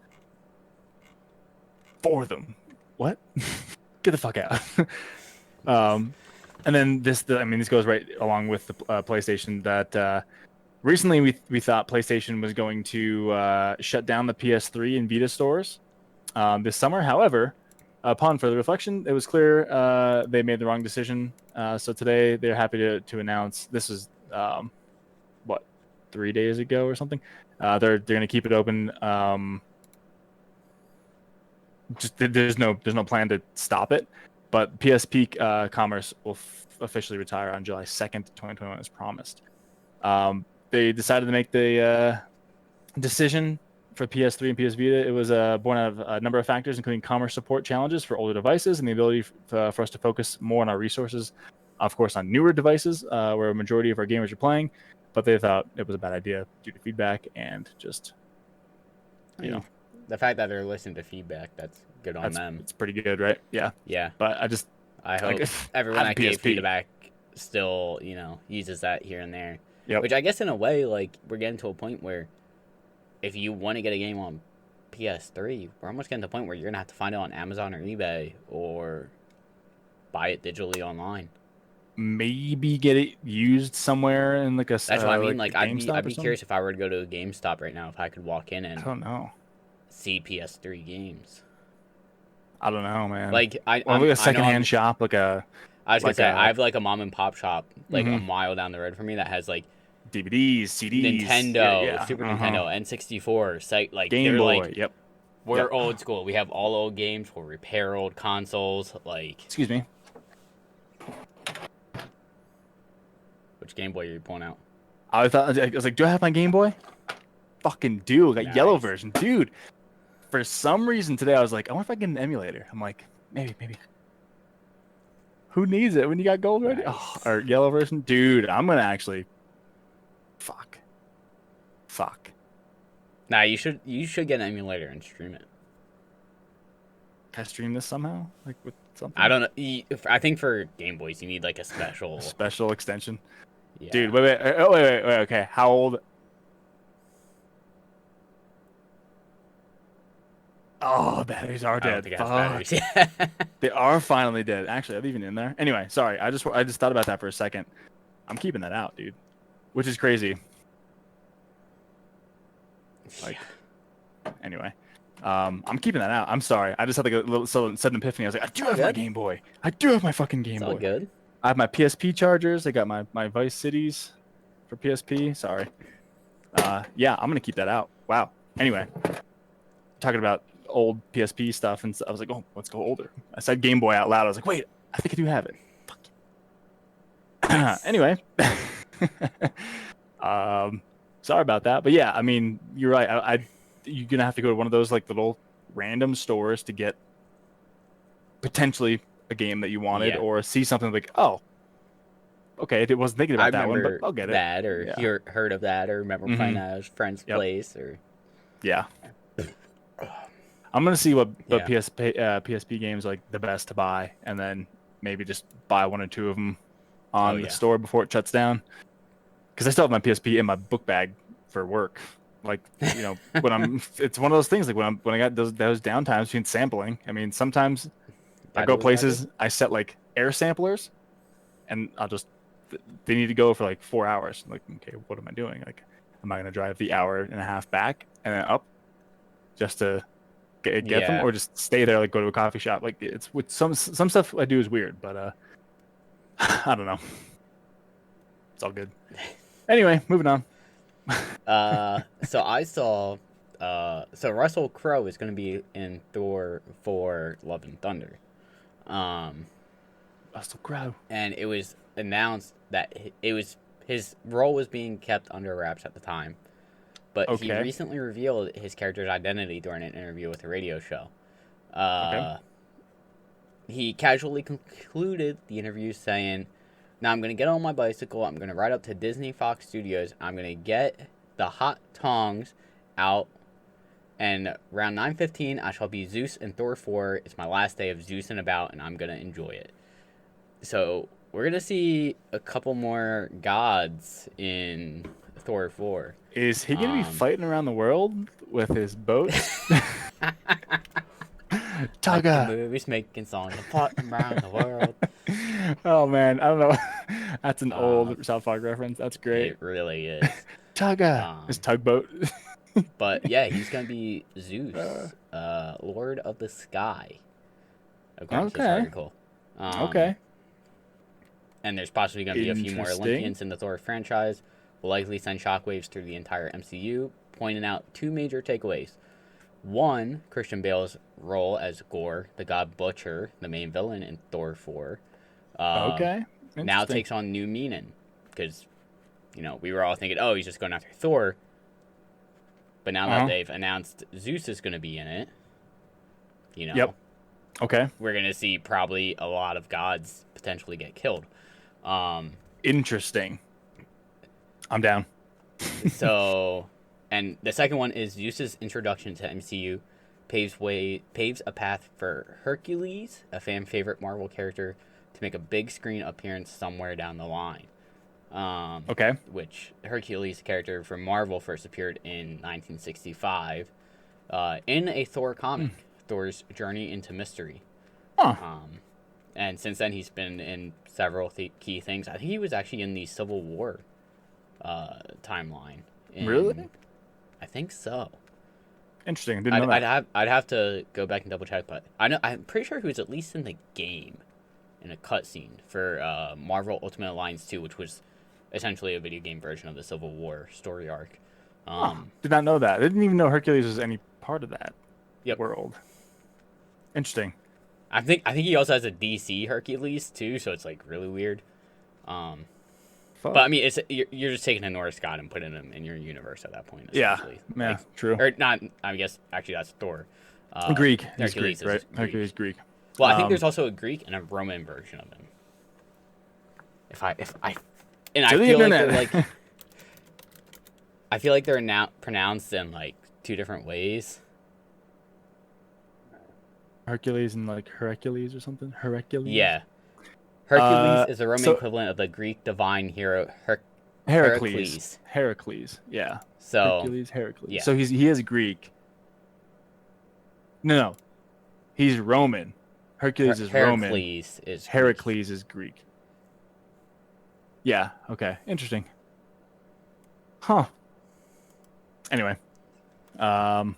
for them? What? Get the fuck out. And then this goes right along with the PlayStation that recently we thought PlayStation was going to shut down the PS3 and Vita stores this summer. However, upon further reflection, it was clear they made the wrong decision. So today they're happy to announce this is 3 days ago or something. They're going to keep it open. Just there's no plan to stop it, but PSP commerce will officially retire on July 2nd, 2021, as promised. They decided to make the decision for PS3 and PS Vita. It was born out of a number of factors, including commerce support challenges for older devices and the ability for us to focus more on our resources, of course, on newer devices where a majority of our gamers are playing. But they thought it was a bad idea due to feedback and just, the fact that they're listening to feedback, that's good on them. It's pretty good, right? Yeah. Yeah. But I hope everyone that gave feedback still, uses that here and there. Yep. Which I guess in a way, like, we're getting to a point where if you want to get a game on PS3, we're almost getting to the point where you're going to have to find it on Amazon or eBay or buy it digitally online. Maybe get it used somewhere in like a. That's what I mean. Like I'd be curious if I were to go to a GameStop right now, if I could walk in and I don't know. See PS3 games. I don't know, man. Like like a secondhand shop, like a. I was gonna say I have like a mom and pop shop like a mile down the road from me that has like DVDs, CDs, Nintendo, Super Nintendo, N64, like Game Boy. Like, yep. We're old school. We have all old games. We'll repair old consoles. Like. Excuse me. Which Game Boy are you pulling out? I was like, do I have my Game Boy? Fucking do. I got yellow version, dude. For some reason today, I was like, I wonder if I can get an emulator. I'm like, maybe. Who needs it when you got gold ready? Oh, or yellow version, dude. I'm gonna actually. Fuck. Nah, you should get an emulator and stream it. Can I stream this somehow? Like with something? I don't know. I think for Game Boys, you need like a special extension. Yeah. Dude, wait. Okay, how old? Oh, batteries are dead. Batteries. They are finally dead. Actually, are they even in there? Anyway, sorry. I just thought about that for a second. I'm keeping that out, dude. Which is crazy. Like, anyway, I'm keeping that out. I'm sorry. I just had like a little sudden epiphany. I was like, I do have my Game Boy. I do have my fucking Game Boy. All good. I have my PSP chargers. I got my Vice Cities for PSP. Sorry. Yeah, I'm gonna keep that out. Wow. Anyway, talking about old PSP stuff, and I was like, oh, let's go older. I said Game Boy out loud. I was like, wait, I think I do have it. Fuck. Anyway, sorry about that, but yeah, I mean, you're right. You're gonna have to go to one of those like little random stores to get potentially a game that you wanted, or see something like, oh, okay, I wasn't thinking about that one, but I'll get it. That, or heard of that, or remember playing at a friend's place, or I'm gonna see what PSP games are like the best to buy, and then maybe just buy one or two of them on the store before it shuts down. Because I still have my PSP in my book bag for work. Like, you know, it's one of those things. Like when I got those downtimes between sampling. I mean, sometimes I go places, I set like air samplers, and they need to go for like 4 hours. Like, okay, what am I doing? Like, am I gonna drive the hour and a half back and then up just to get them, or just stay there, like go to a coffee shop? Like, it's with some stuff I do is weird, but I don't know. It's all good. Anyway, moving on. So I saw, so Russell Crowe is going to be in Thor 4: Love and Thunder. Russell Crowe. And it was announced that his role was being kept under wraps at the time, but he recently revealed his character's identity during an interview with a radio show. He casually concluded the interview saying, "Now I'm going to get on my bicycle, I'm going to ride up to Disney Fox Studios, I'm going to get the hot tongs out, and around 9:15 I shall be Zeus in Thor 4. It's my last day of Zeusing about, and I'm going to enjoy it." So we're going to see a couple more gods in Thor 4. Is he going to be fighting around the world with his boat? Taga. Like movies, making songs, fighting around the world. Oh man, I don't know. That's an old South Park reference. That's great. It really is. Taga. His tugboat. But yeah, he's gonna be Zeus, Lord of the Sky. According to this article. And there's possibly gonna be a few more Olympians in the Thor franchise. Will likely send shockwaves through the entire MCU, pointing out two major takeaways. One, Christian Bale's role as Gore, the God Butcher, the main villain in Thor 4, now takes on new meaning. Because, you know, we were all thinking, oh, he's just going after Thor. But now that they've announced Zeus is going to be in it, you know, we're going to see probably a lot of gods potentially get killed. Interesting. I'm down. So... And the second one is Zeus's introduction to MCU paves a path for Hercules, a fan favorite Marvel character, to make a big screen appearance somewhere down the line. Which Hercules character from Marvel first appeared in 1965 in a Thor comic, Thor's Journey into Mystery. And since then he's been in several key things. I think he was actually in the Civil War timeline. Really? I think so. Interesting. Didn't know that. I'd have to go back and double check, but I'm pretty sure he was at least in the game, in a cutscene for Marvel Ultimate Alliance 2, which was essentially a video game version of the Civil War story arc. Did not know that. I didn't even know Hercules was any part of that world. Interesting. I think he also has a DC Hercules too, so it's like really weird. But I mean, you're just taking a Norse god and putting him in your universe at that point. Yeah, like, true. Or not? I guess actually that's Thor. Greek. Hercules, Greek, right? Hercules Greek. Well, I think there's also a Greek and a Roman version of him. I feel like they're I feel like they're now pronounced in like two different ways. Hercules and like Hercules or something. Hercules. Yeah. Hercules is the Roman equivalent of the Greek divine hero Heracles. Heracles, yeah. So Heracles. Yeah. So he is Greek. No. He's Roman. Hercules is Roman. Heracles is Greek. Yeah, okay. Interesting. Huh. Anyway. Cool.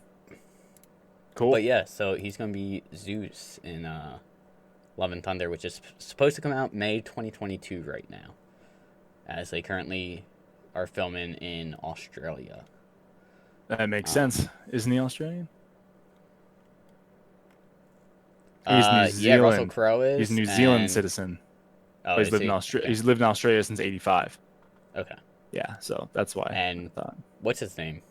But yeah, so he's gonna be Zeus in Love and Thunder, which is supposed to come out May 2022 right now, as they currently are filming in Australia. That makes sense. Isn't he Australian? He's New Zealand. Yeah, Russell Crowe is. He's a New Zealand citizen. Oh, but he's lived in Australia. Okay. He's lived in Australia since '85. Okay. Yeah, so that's why. And what's his name?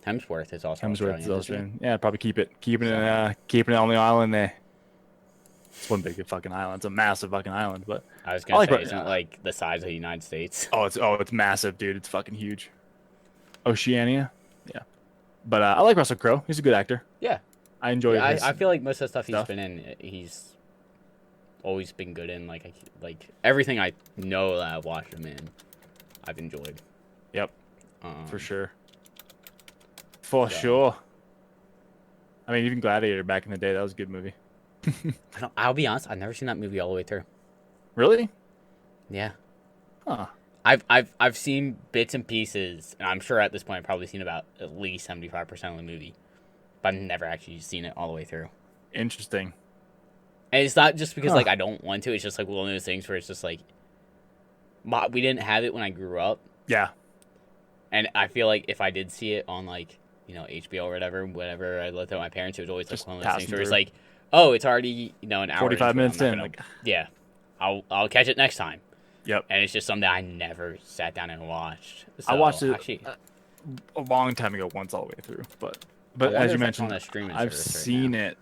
Hemsworth is also Hemsworth Australian. Is Australian. Yeah, probably keeping it on the island there. It's one big fucking island. It's a massive fucking island, but I was gonna say, isn't it like the size of the United States? It's massive, dude. It's fucking huge. Oceania, yeah. But I like Russell Crowe. He's a good actor. Yeah, I enjoy. I feel like most of the stuff he's been in, he's always been good in. Like everything I know that I've watched him in, I've enjoyed. Yep, for sure. For sure. I mean, even Gladiator back in the day, that was a good movie. I'll be honest, I've never seen that movie all the way through. Really? Yeah. Huh. I've seen bits and pieces, and I'm sure at this point I've probably seen about at least 75% of the movie, but I've never actually seen it all the way through. Interesting. And it's not just because like I don't want to. It's just like one of those things where it's just like we didn't have it when I grew up. Yeah. And I feel like if I did see it on like HBO or whatever I lived with my parents, it was always like one of those things where it's like, oh, it's already an hour. 45 minutes in. Yeah, I'll catch it next time. Yep. And it's just something that I never sat down and watched. So, I watched it actually a long time ago, once all the way through. But as you mentioned, I've seen it.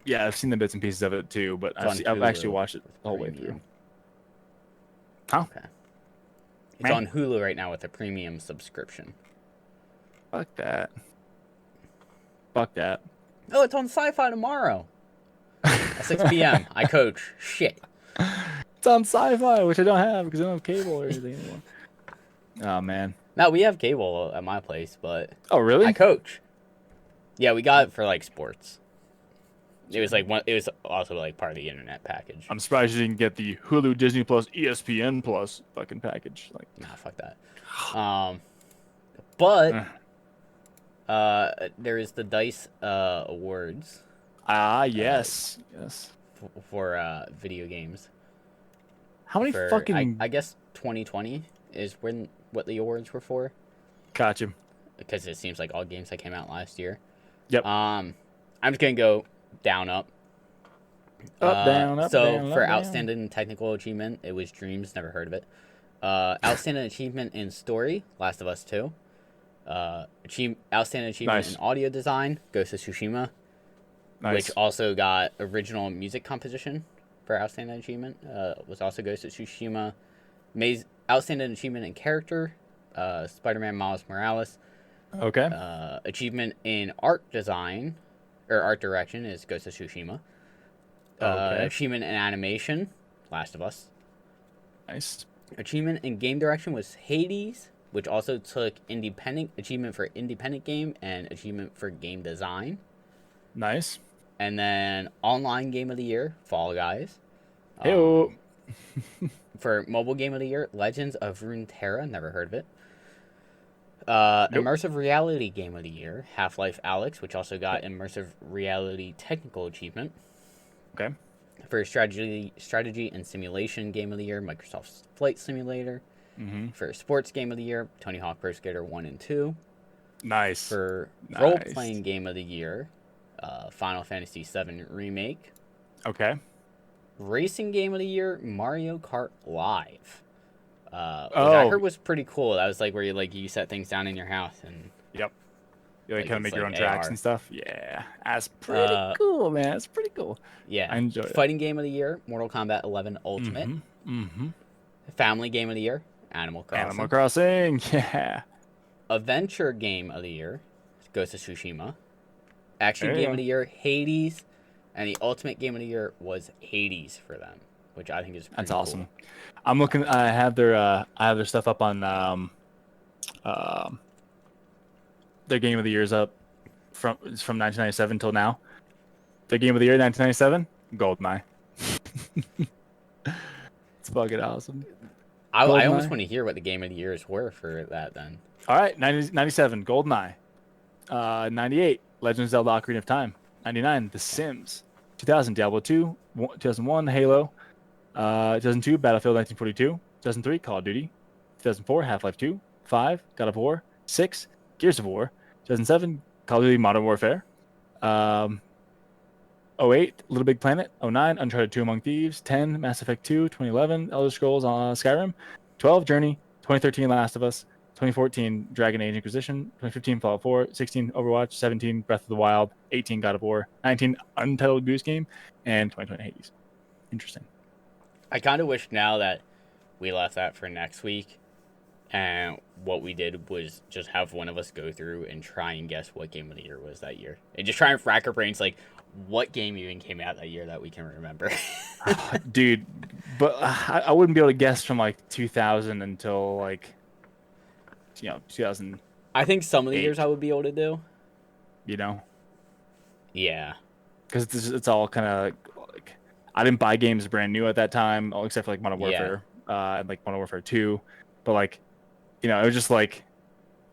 Yeah, I've seen the bits and pieces of it too. But I've actually watched it the whole way through. Huh? Okay. It's on Hulu right now with a premium subscription. Fuck that. Oh, it's on Sci-Fi tomorrow. At 6 p.m. I coach. Shit. It's on Sci-Fi, which I don't have because I don't have cable or anything anymore. Oh, man. No, we have cable at my place, but... Oh, really? I coach. Yeah, we got it for, like, sports. It was, like, it was also, like, part of the internet package. I'm surprised you didn't get the Hulu, Disney Plus, ESPN Plus fucking package. Like, nah, fuck that. But... there is the DICE awards. Yes. For video games. How many fucking... I guess 2020 is what the awards were for. Gotcha. Because it seems like all games that came out last year. Yep. I'm just gonna go down, up. Up, down, up, so down, for up, outstanding technical achievement, it was Dreams. Never heard of it. Outstanding achievement in story, Last of Us 2. Outstanding achievement in audio design, Ghost of Tsushima. Nice. Which also got original music composition for outstanding achievement. Was also Ghost of Tsushima. Outstanding achievement in character, Spider-Man Miles Morales. Okay. Achievement in art design, or art direction, is Ghost of Tsushima. Okay. Achievement in animation, Last of Us. Nice. Achievement in game direction was Hades, which also took achievement for independent game and achievement for game design. Nice. And then online game of the year, Fall Guys. Hey-o. For mobile game of the year, Legends of Runeterra. Never heard of it. Immersive reality game of the year, Half-Life Alyx, which also got immersive reality technical achievement. Okay. For strategy and simulation game of the year, Microsoft's Flight Simulator. Mm-hmm. For sports game of the year, Tony Hawk Pro Skater 1 and 2. Nice. For role-playing game of the year, Final Fantasy VII Remake. Okay. Racing game of the year, Mario Kart Live. Which I heard was pretty cool. That was like where you set things down in your house and. Yep. You kind of make your own tracks and stuff. Yeah, that's pretty cool, man. That's pretty cool. Yeah, I enjoy it. Fighting game of the year, Mortal Kombat 11 Ultimate. Mm-hmm. Family game of the year, Animal Crossing. Animal Crossing, yeah. Adventure game of the year, Ghost of Tsushima. Action game of the year, Hades. And the ultimate game of the year was Hades for them, which I think is pretty cool. Awesome. I'm looking. I have their stuff up on their game of the years up from 1997 till now. Their game of the year 1997, GoldenEye. It's fucking awesome. I almost want to hear what the game of the years were for that then. All right, 97, GoldenEye. 98, Legend of Zelda: Ocarina of Time. 99, The Sims. 2000, Diablo 2. 2001, Halo. 2002, Battlefield 1942. 2003, Call of Duty. 2004, Half-Life 2. 5, God of War. 6, Gears of War. 2007, Call of Duty Modern Warfare. 08, Little Big Planet. 09, Uncharted 2 Among Thieves. 10, Mass Effect 2. 2011, Elder Scrolls on Skyrim. 12, Journey. 2013, Last of Us. 2014, Dragon Age Inquisition. 2015, Fallout 4. 16, Overwatch. 17, Breath of the Wild. 18, God of War. 19, Untitled Goose Game. And 2020, Hades. Interesting. I kind of wish now that we left that for next week, and what we did was just have one of us go through and try and guess what game of the year was that year. And just try and rack our brains, like, what game even came out that year that we can remember. Dude, but I wouldn't be able to guess from, like, 2000 until, like, 2000. I think some of the years I would be able to do. Yeah. Because it's all kind of, like, I didn't buy games brand new at that time, except for, like, Modern Warfare, and, like, Modern Warfare 2. But, like, it was just, like,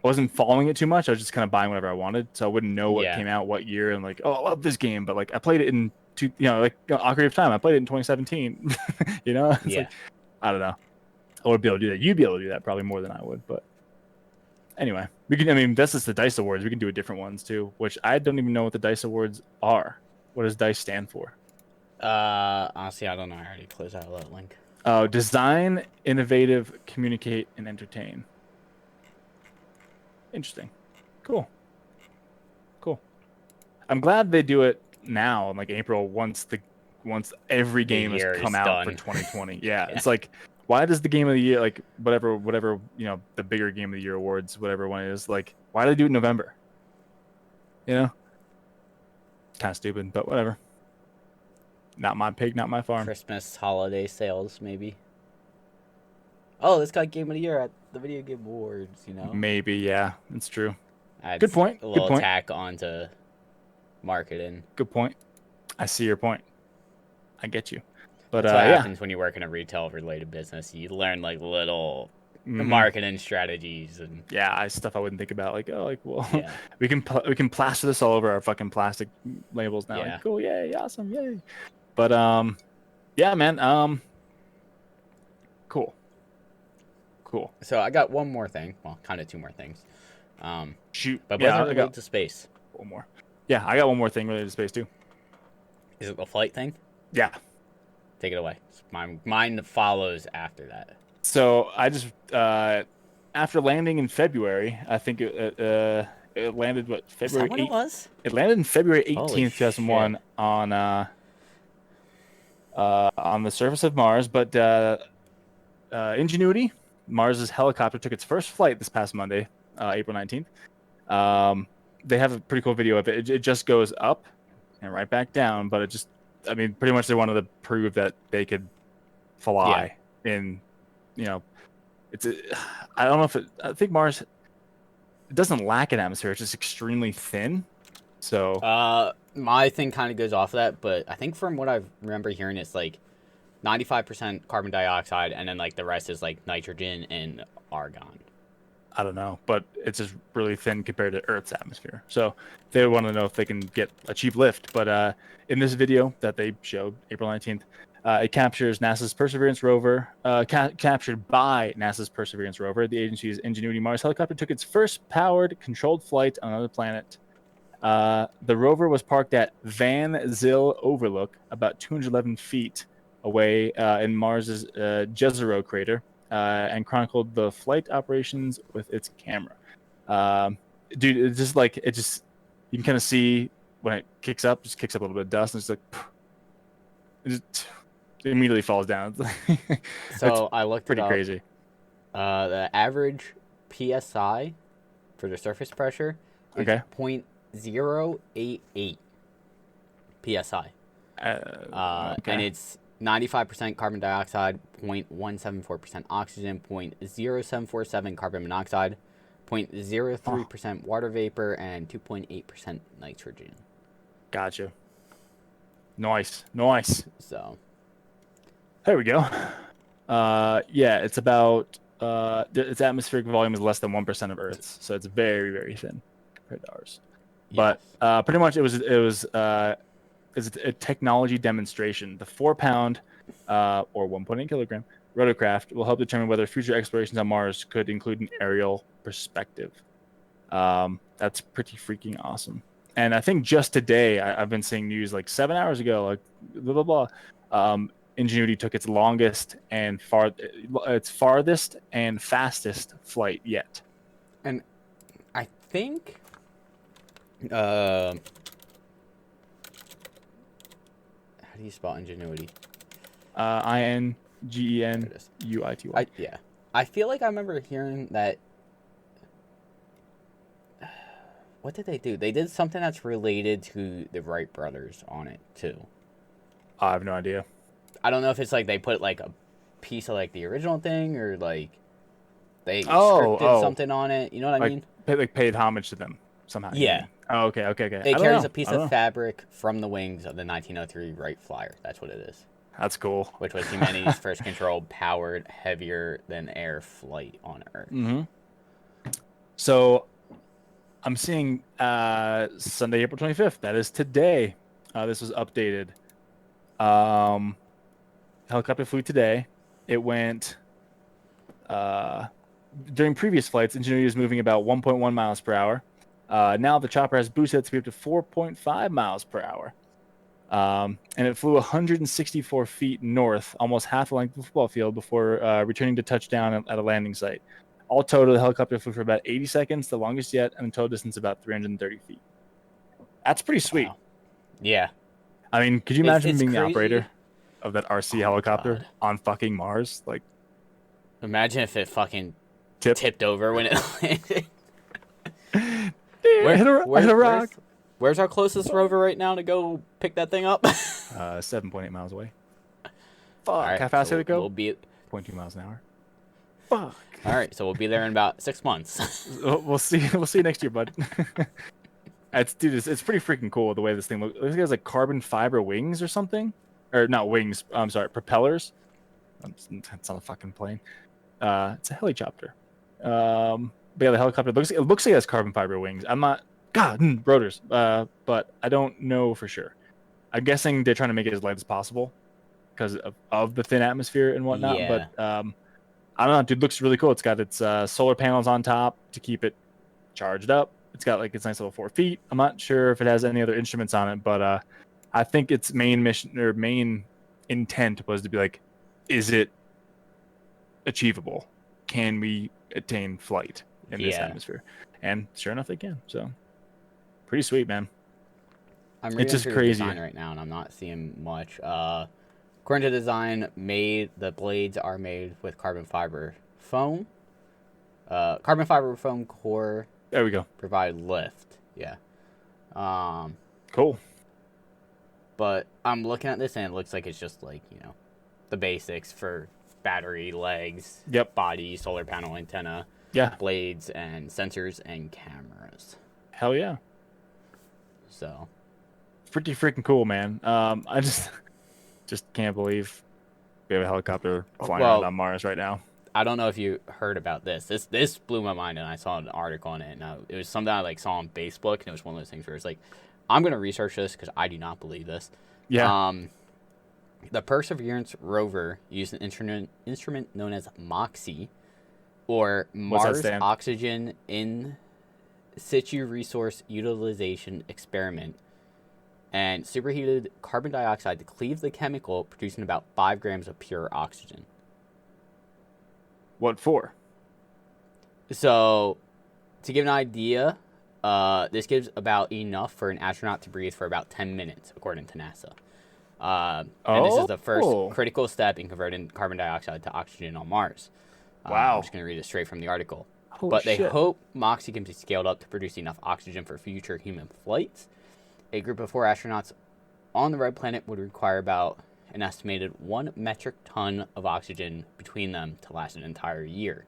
I wasn't following it too much. I was just kind of buying whatever I wanted. So I wouldn't know what came out, what year, and, like, oh, I love this game. But, like, I played it in, Ocarina of Time. I played it in 2017. It's like, I don't know. I would be able to do that. You'd be able to do that probably more than I would. But anyway, that's just the DICE Awards. We can do different ones, too, which I don't even know what the DICE Awards are. What does DICE stand for? Honestly, I don't know. I already closed out that link. Oh, Design, Innovative, Communicate, and Entertain. Interesting. Cool. I'm glad they do it now in, like, April once every game has come out for 2020. Yeah, it's like, why does the game of the year, like, whatever the bigger game of the year awards, whatever one it is, like, why do they do it in November? Kind of stupid, but whatever. Not my pig, not my farm. Christmas holiday sales, maybe. Oh, this got Game of the Year at the Video Game Awards, Maybe, yeah. That's true. Adds good point. A little tack onto marketing. Good point. I see your point. I get you. But that's what happens when you work in a retail-related business. You learn, like, little marketing strategies and stuff I wouldn't think about. Like, we can plaster this all over our fucking plastic labels now. Yeah. Like, cool, yay, awesome, yay. But yeah, man. Cool. So I got one more thing. Well, kind of two more things. Shoot. But both are related to space. One more. Yeah, I got one more thing related to space too. Is it the flight thing? Yeah. Take it away. Mine follows after that. So I just after landing in February, I think it landed February. Is that what it was? It landed in February 18th, 2001 on the surface of Mars, but Ingenuity, Mars's helicopter, took its first flight this past Monday, April 19th. They have a pretty cool video of it. It just goes up and right back down, but it just, pretty much they wanted to prove that they could fly in, it's I don't know if I think Mars, it doesn't lack an atmosphere. It's just extremely thin. So my thing kind of goes off of that, but I think from what I remember hearing, it's like 95% carbon dioxide, and then, like, the rest is, like, nitrogen and argon. I don't know, but it's just really thin compared to Earth's atmosphere. So they want to know if they can achieve lift. But in this video that they showed, April 19th, it captures NASA's Perseverance rover, captured by NASA's Perseverance rover. The agency's Ingenuity Mars helicopter took its first powered, controlled flight on another planet. The rover was parked at Van Zyl Overlook, about 211 feet away in Mars's Jezero crater, and chronicled the flight operations with its camera. Dude, it's just like, you can kind of see when it kicks up a little bit of dust, and it's like, it immediately falls down. So I looked pretty it up. Crazy. The average PSI for the surface pressure is 0.088 PSI. And it's 95% carbon dioxide, 0.174% oxygen, 0.0747 carbon monoxide, 0.03% water vapor, and 2.8% nitrogen. Gotcha. Nice. So there we go. It's about its atmospheric volume is less than 1% of Earth's, so it's very, very thin. compared to ours. Yes. But pretty much it was a technology demonstration. The 4-pound or 1.8 kilogram rotorcraft will help determine whether future explorations on Mars could include an aerial perspective. That's pretty freaking awesome. And I think just today I've been seeing news like 7 hours ago, like blah blah blah. Ingenuity took its farthest and fastest flight yet. And I think how do you spell Ingenuity? INGENUITY. Yeah. I feel like I remember hearing that. What did they do? They did something that's related to the Wright brothers on it too. I have no idea. I don't know if it's like they put like a piece of like the original thing or like they scripted something on it. You know what I mean? Like paid homage to them somehow. Yeah. Oh, okay. It carries a piece of fabric from the wings of the 1903 Wright Flyer. That's what it is. That's cool. Which was humanity's first controlled, powered, heavier than air flight on Earth. Mm-hmm. So I'm seeing Sunday, April 25th. That is today. This was updated. Helicopter flew today. It went during previous flights. Ingenuity was moving about 1.1 miles per hour. Now the chopper has boosted to be up to 4.5 miles per hour. And it flew 164 feet north, almost half the length of the football field, before returning to touchdown at a landing site. All total, the helicopter flew for about 80 seconds, the longest yet, and a total distance about 330 feet. That's pretty sweet. Wow. Yeah. I mean, could you imagine being crazy. the operator of that RC helicopter on fucking Mars? Like, imagine if it fucking tipped over when it landed. Hit a rock. Where's our closest rover right now to go pick that thing up? 7.8 miles away. Fuck. Right, How fast did it go? We'll be 0.2 miles an hour. Fuck. All right, so we'll be there in about 6 months. We'll see. We'll see you next year, bud. It's pretty freaking cool the way this thing looks. It has like carbon fiber wings or something, or not wings. I'm sorry, propellers. It's not a fucking plane. It's a helicopter. But yeah, the helicopter looks like it has carbon fiber wings. I'm not. Rotors. But I don't know for sure. I'm guessing they're trying to make it as light as possible because of the thin atmosphere and whatnot. Yeah. But I don't know, dude. Looks really cool. It's got its solar panels on top to keep it charged up. It's got like its nice little 4 feet. I'm not sure if it has any other instruments on it, but I think its main mission or main intent was to be like, is it achievable? Can we attain flight in this atmosphere? And sure enough, they can. So pretty sweet, man. I'm reading through the design right now, and I'm not seeing much. According to design, the blades are made with carbon fiber foam. Carbon fiber foam core. There we go. Provide lift. Yeah. Cool. But I'm looking at this, and it looks like it's just like, the basics for battery, legs, body, solar panel, antenna, blades, and sensors and cameras. Hell yeah. So. Pretty freaking cool, man. I just can't believe we have a helicopter flying around on Mars right now. I don't know if you heard about this. This blew my mind, and I saw an article on it. And it was something I saw on Facebook, and it was one of those things where it's like, I'm gonna research this because I do not believe this. Yeah. The Perseverance rover used an instrument known as MOXIE, or Mars Oxygen in Situ Resource Utilization Experiment, and superheated carbon dioxide to cleave the chemical, producing about 5 grams of pure oxygen. What for? So, to give an idea, this gives about enough for an astronaut to breathe for about 10 minutes, according to NASA. And this is the first critical step in converting carbon dioxide to oxygen on Mars. Wow. I'm just going to read it straight from the article. Holy shit. They hope MOXIE can be scaled up to produce enough oxygen for future human flights. A group of 4 astronauts on the red planet would require about an estimated 1 metric ton of oxygen between them to last an entire year.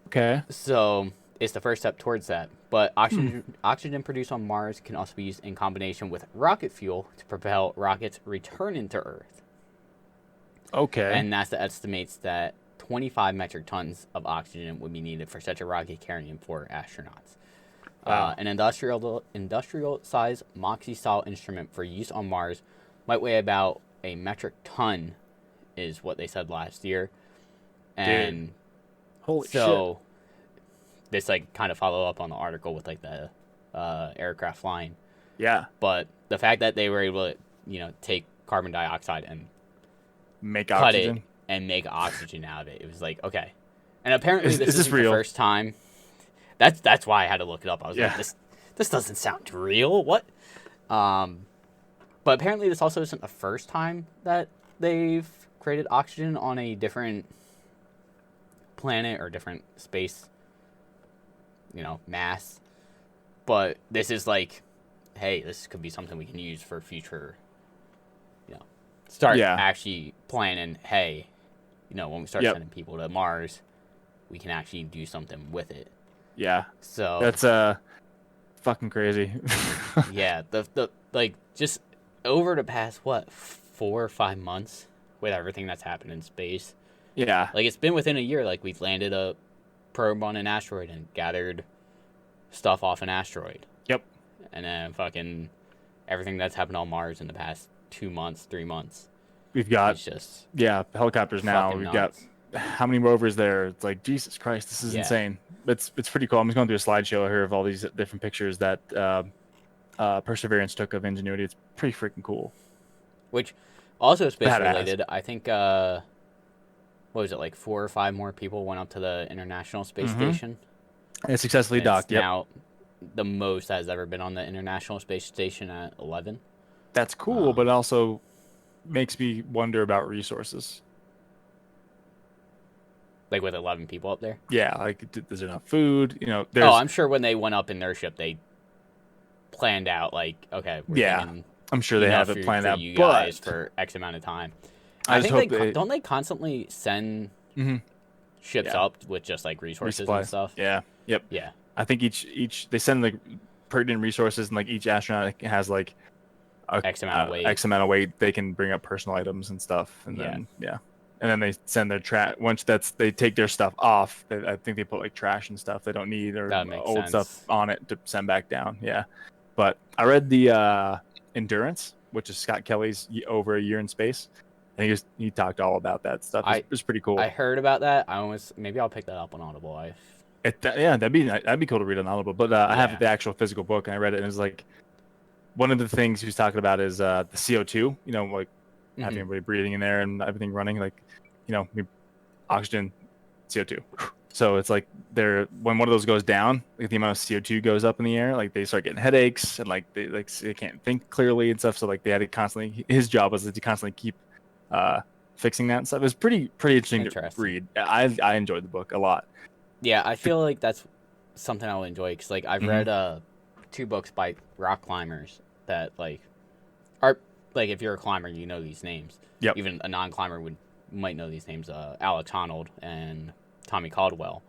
Okay. So it's the first step towards that. But oxygen produced on Mars can also be used in combination with rocket fuel to propel rockets returning to Earth. Okay. And NASA estimates that 25 metric tons of oxygen would be needed for such a rocket carrying 4 astronauts. Wow. An industrial size MOXIE style instrument for use on Mars might weigh about a metric ton, is what they said last year. And dude. Holy so shit. This like kind of follow up on the article with like the aircraft flying. Yeah. But the fact that they were able to, take carbon dioxide and make cut oxygen it and make oxygen out of it. It was like, okay. And apparently is this isn't real? The first time. That's why I had to look it up. I was yeah. like, this doesn't sound real. What? But apparently this also isn't the first time that they've created oxygen on a different planet or different space, mass. But this is like, hey, this could be something we can use for future, start actually planning, hey, when we start sending people to Mars, we can actually do something with it. Yeah. So that's fucking crazy. yeah, the like just over the past 4 or 5 months with everything that's happened in space. Yeah. Like it's been within a year. Like we've landed a probe on an asteroid and gathered stuff off an asteroid. Yep. And then fucking everything that's happened on Mars in the past 2 months, 3 months. We've got just helicopters now. We've got how many rovers there? It's like Jesus Christ, this is insane. It's pretty cool. I'm just going through a slideshow here of all these different pictures that Perseverance took of Ingenuity. It's pretty freaking cool. Which also space related. I think what was it, like 4 or 5 more people went up to the International Space Station. And successfully docked. Yep. Now the most that has ever been on the International Space Station at 11. That's cool, but it also makes me wonder about resources. Like with 11 people up there? Yeah, like is there enough food? I'm sure when they went up in their ship, they planned out like, okay, I'm sure they have it planned out, you guys for X amount of time. I think don't they constantly send ships up with just like resources and stuff? Yeah. Yep. Yeah. I think each they send like pertinent resources, and like each astronaut has like X amount of weight. They can bring up personal items and stuff, and then and then they send their trash. Once they take their stuff off, I think they put like trash and stuff they don't need or old stuff on it to send back down. Yeah. But I read the Endurance, which is Scott Kelly's Over a Year in Space. And he talked all about that stuff. It was pretty cool. I heard about that. Maybe I'll pick that up on Audible. That'd be cool to read on Audible. But I have the actual physical book, and I read it, and it was like one of the things he was talking about is the CO2. Like having everybody breathing in there and everything running, like oxygen, CO2. So it's like when one of those goes down, like the amount of CO2 goes up in the air, like they start getting headaches and like they can't think clearly and stuff. So like they had to constantly. His job was to constantly keep fixing that and stuff. It was pretty interesting to read. I enjoyed the book a lot. Yeah, I feel like that's something I'll enjoy because like I've read 2 books by rock climbers that like are like, if you're a climber, you know these names. Yep. Even a non-climber might know these names. Alex Honnold and Tommy Caldwell.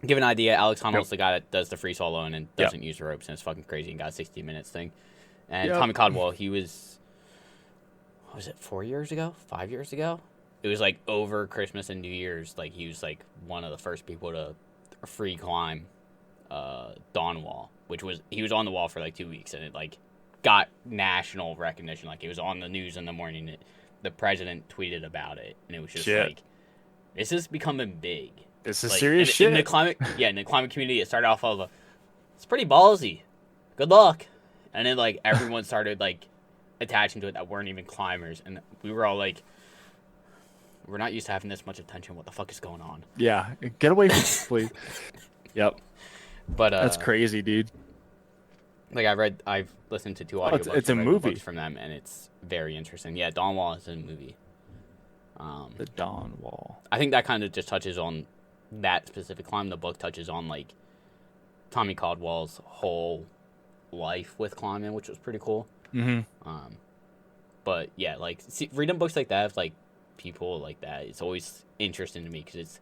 Give an idea, Alex Honnold's the guy that does the free solo and doesn't use ropes, and it's fucking crazy and got a 60 minutes thing. And Tommy Caldwell, he was, what was it, 4 years ago? 5 years ago? It was like over Christmas and New Year's. Like he was like one of the first people to free climb Dawn Wall, he was on the wall for like 2 weeks, and it like got national recognition. Like it was on the news in the morning. The president tweeted about it, and it was just like, this is becoming big. This is like, serious shit. In the climate community, it started off of it's pretty ballsy. Good luck. And then like everyone started like attaching to it that weren't even climbers, and we were all like, we're not used to having this much attention. What the fuck is going on? Yeah, get away from me, please. Yep. But that's crazy, dude. Like I've listened to 2 audiobooks. It's a movie from them, and it's very interesting. Yeah, Dawn Wall is a movie. The Dawn Wall. I think that kind of just touches on that specific climb. The book touches on like Tommy Caldwell's whole life with climbing, which was pretty cool. But yeah, like reading books like that, like people like that, it's always interesting to me because it's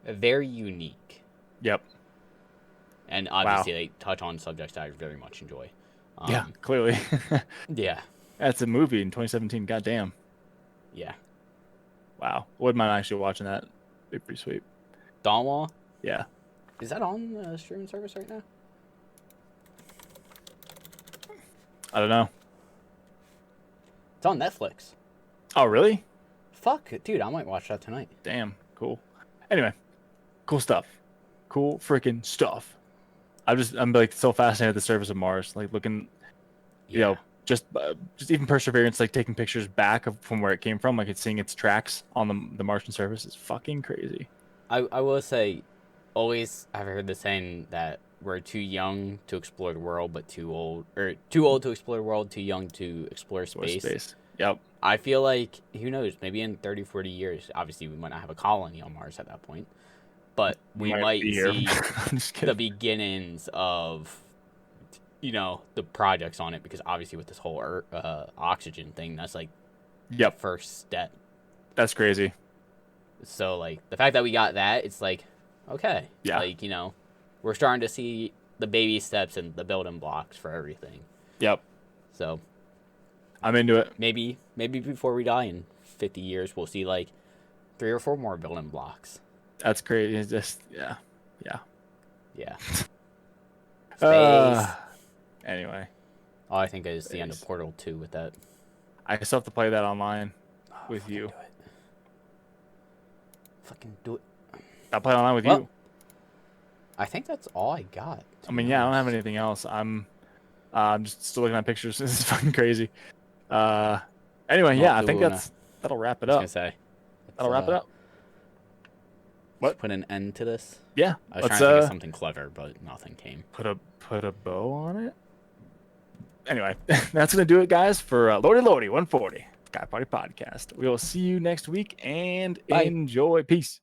very unique. Yep. And obviously they touch on subjects that I very much enjoy. Yeah, clearly. Yeah. That's a movie in 2017. Goddamn. Yeah. Wow. Wouldn't mind actually watching that. It'd be pretty sweet. Dawn Wall? Yeah. Is that on the streaming service right now? I don't know. It's on Netflix. Oh, really? Fuck, dude, I might watch that tonight. Damn, cool. Anyway, cool stuff. Cool freaking stuff. I'm like so fascinated with the surface of Mars, like looking, you know, just even Perseverance, like taking pictures back from where it came from, like it's seeing its tracks on the Martian surface is fucking crazy. I will say, always I've heard the saying that we're too young to explore the world, but too old to explore the world, too young to explore space. Yep. I feel like, who knows, maybe in 30, 40 years, obviously we might not have a colony on Mars at that point, but we might see the beginnings of, you know, the projects on it, because obviously with this whole oxygen thing, that's like the first step. That's crazy. So, like, the fact that we got that, it's like, okay. Yeah. Like, you know, we're starting to see the baby steps and the building blocks for everything. Yep. So, I'm into it. Maybe before we die in 50 years, we'll see, like, 3 or 4 more building blocks. That's crazy. It's just, yeah. Space. Anyway. All I think is the end of Portal 2 with that. I still have to play that online with you. Fucking do it. I'll play online with you. I think that's all I got. I mean, yeah, I don't have anything else. I'm just still looking at pictures. This is fucking crazy. Anyway, yeah, I think that'll wrap it up. I was gonna say, that'll wrap it up. What? Put an end to this? Yeah. I was trying to think of something clever, but nothing came. Put a bow on it? Anyway, that's going to do it, guys, for Lordy 140, Sky Party Podcast. We will see you next week, and enjoy. Peace.